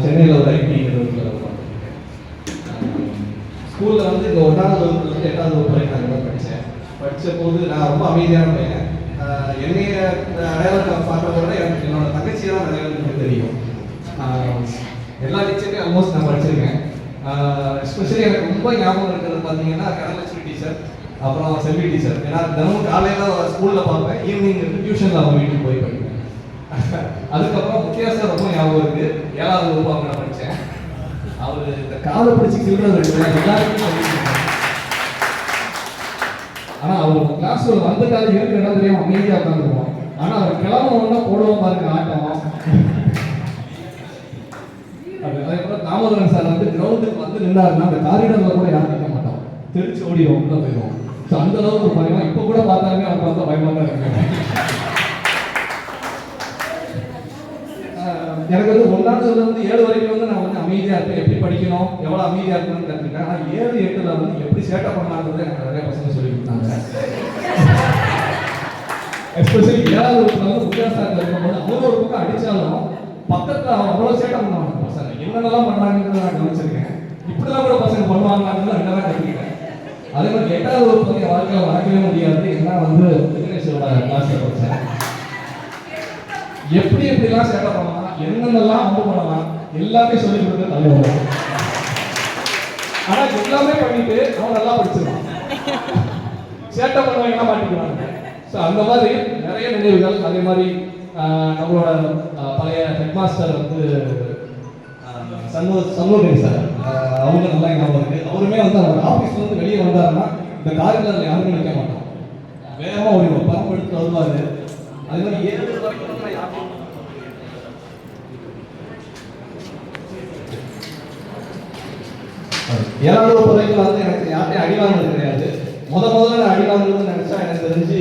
சென்னையில் ஒரு ஐடி நிறுவனத்தில் பார்த்துருக்கேன். ஸ்கூலில் வந்து இந்த 1ஆவது வகுப்புலேருந்து 8ஆவது வகுப்பு வரைக்கும் நான் தான் படித்த போது நான் ரொம்ப அமைதியான பையன். என்னைய அடையாளம் பார்க்கறத விட எனக்கு என்னோட தங்கச்சி தான் நிறைய எனக்கு தெரியும். எல்லா டீச்சரையும் ஆல்மோஸ்ட் நான் படிச்சிருக்கேன். எஸ்பெஷலி எனக்கு ரொம்ப ஞாபகம் இருக்கிறது பார்த்தீங்கன்னா கடலட்சுமி டீச்சர், அப்புறம் செல்வி டீச்சர். ஏன்னா தினமும் காலையில் ஸ்கூலில் பார்ப்பேன், ஈவினிங் டியூஷனில் அவங்க வீட்டுக்கு போய் படிப்பேன். அதுக்கப்புறம் முக்கியமாக ரொம்ப ஞாபகம் இருக்குது, 7ஆவது வகுப்பு அவங்க நான் படித்தேன். அவர் இந்த காலை பிடிச்சி கிள்றது எல்லாருக்கும். ஆனால் அவர் கிளாஸ் வந்துட்டாலும் இருக்கிற இடம் தெரியாமல் அமைதியாக உட்காந்துருவோம். ஆனால் அவர் கிளம்பணும்னா போடுவோம் பாருங்க ஆட்டம். அதுக்கப்புறம் தாமோதரன் சார் வந்து கிரவுண்டுக்கு வந்து நின்றாருன்னா அந்த காரிடரில் கூட யாரும் நிற்க மாட்டோம், தெரிச்சு ஓடிடுவோம், உள்ள போயிடுவோம். ஸோ அந்த அளவுக்கு ஒரு பயமா இப்போ கூட பார்த்தாலுமே அவங்க பார்த்தா பயமாக தான் இருக்கு. எனக்கு வந்து 1ஆவதுலேருந்து 7 வரைக்கும் வந்து நான் வந்து அமைதியாக இருப்பேன். எப்படி படிக்கணும், எவ்வளோ அமைதியாக இருக்கணும்னு கற்றுக்கிட்டேன். ஆனால் 7, 8ல் வந்து எப்படி சேட்டை பண்ணலாங்கிறது எனக்கு நிறைய பசங்க சொல்லி கொடுத்தாங்க. எஸ்பெஷலி 7வது வகுப்புல வந்து வித்தியாசம் இருக்கும்போது அவங்க ஒரு பக்கம் அடித்தாலும் பக்கத்தில் அவ்வளோ சேட்டை பண்ணுவாங்க பசங்க. என்னென்னலாம் பண்ணுறாங்கிறத நான் கவனிச்சிருக்கேன். இப்படிலாம் கூட பசங்க பண்ணுவாங்கன்னு ரெண்டாவது கற்றுக்கிட்டேன். அதே மாதிரி 8வது வகுப்பு வந்து என் வாழ்க்கையில் மறக்கவே முடியாது. ஏன்னா வந்து விக்னேஷோட கிளாஸில் படித்தேன். எப்படிலாம் சேட்டை பண்ணலாம், என்னென்னலாம் அம்பு பண்ணலாம் எல்லாமே சொல்லி கொடுத்து தலைவர். ஆனால் எல்லாமே பண்ணிட்டு அவன் நல்லா படிச்சிருவான், சேட்டை பண்ணுவாங்கலாம் மாட்டிக்குவாங்க. ஸோ அந்த மாதிரி நிறைய நினைவுகள். அதே மாதிரி நம்மளோட பழைய ஹெட்மாஸ்டர் வந்து சண்முகன் சார், அவங்க நல்லா ஞாபகம் இருக்கு. அவருமே வந்து அவர் ஆஃபீஸ்ல இருந்து வெளியே வந்தாருன்னா இந்த காரிடாரில் யாருமே நிற்க மாட்டோம், வேகமாக ஓடிடுவோம், பரப்பு எடுத்து வருவாரு. அதே மாதிரி 7 வரைக்கும் 7வது வகுப்பு வரைக்கும் வந்து எனக்கு யார்ட்டையும் அடி வாங்கினது கிடையாது. முதல்ல நான் அடி வாங்கணும்னு நினைச்சா எனக்கு தெரிஞ்சு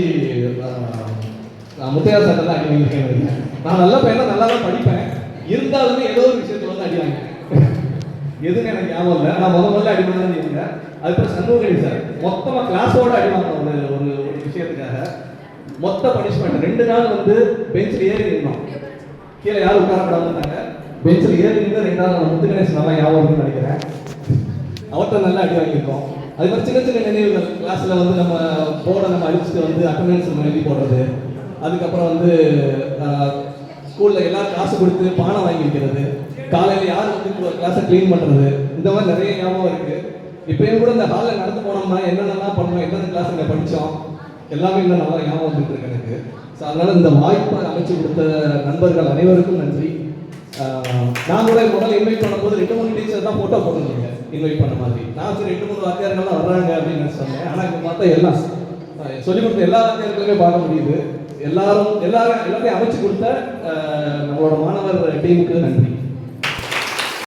முத்தையா சார் தான் அடி வாங்கியிருக்கேன். நான் நல்ல பையனா நல்லா தான் படிப்பேன், இருந்தாலுமே ஏதோ ஒரு விஷயத்துல வந்து அடி வாங்கினேன். எதுன்னு எனக்கு ஞாபகம் இல்லை. நான் முதல்ல அடி வாங்கினது இருந்தேன். அதுக்கப்புறம் சண்முகன் சார் மொத்தமாக கிளாஸோட அடி வாங்கினோம். ஒரு விஷயத்துக்காக மொத்த பனிஷ்மெண்ட் 2 நாள் வந்து பெஞ்சில் ஏறி நின்றோம். கீழே யாரும் உட்காரப்படாதுன்னாங்க. பெஞ்சில் ஏறி நின்று 2 நாள் முத்துகணேஷ் நல்லா ஞாபகம் இருக்குன்னு நினைக்கிறேன். அவர்கிட்ட நல்லா அடி வாங்கியிருக்கோம். அது மாதிரி சின்ன சின்ன நினைவுகள். கிளாஸில் வந்து நம்ம போர்டை நம்ம அடிச்சுட்டு வந்து அட்டண்டன்ஸ் நம்ம எழுதி போடுறது. அதுக்கப்புறம் வந்து ஸ்கூலில் எல்லாரும் காசு கொடுத்து பானை வாங்கி வைக்கிறது. காலையில் யார் வந்து கிளாஸை க்ளீன் பண்ணுறது. இந்த மாதிரி நிறைய ஞாபகம் இருக்குது. இப்போயும் கூட இந்த ஹாலில் நடந்து போனோம்னா என்னென்னலாம் பண்ணோம், எந்தெந்த கிளாஸ் இங்கே படித்தோம் எல்லாமே இன்னும் நல்லா ஞாபகம் வந்துட்டு இருக்கு எனக்கு. ஸோ அதனால் இந்த வாய்ப்பை அமைச்சு கொடுத்த நண்பர்கள் அனைவருக்கும் நன்றி. நான் கூட முதல்ல இன்வைட் பண்ணும்போது 2-3 டீச்சர் தான் ஃபோட்டோ போட்டுருந்தீங்க இன்வைட் பண்ண மாதிரி. நான் சரி 2-3 வாத்தியார்கள்லாம் வர்றாங்க அப்படின்னு சொன்னேன். ஆனால் இப்போ பார்த்தா எல்லாம் சொல்லிக் கொடுத்த எல்லா வாத்தியார்களுமே பார்க்க முடியுது. எல்லாத்தையும் அமைச்சு கொடுத்த நம்மளோட மாணவர் டீமுக்கு நன்றி.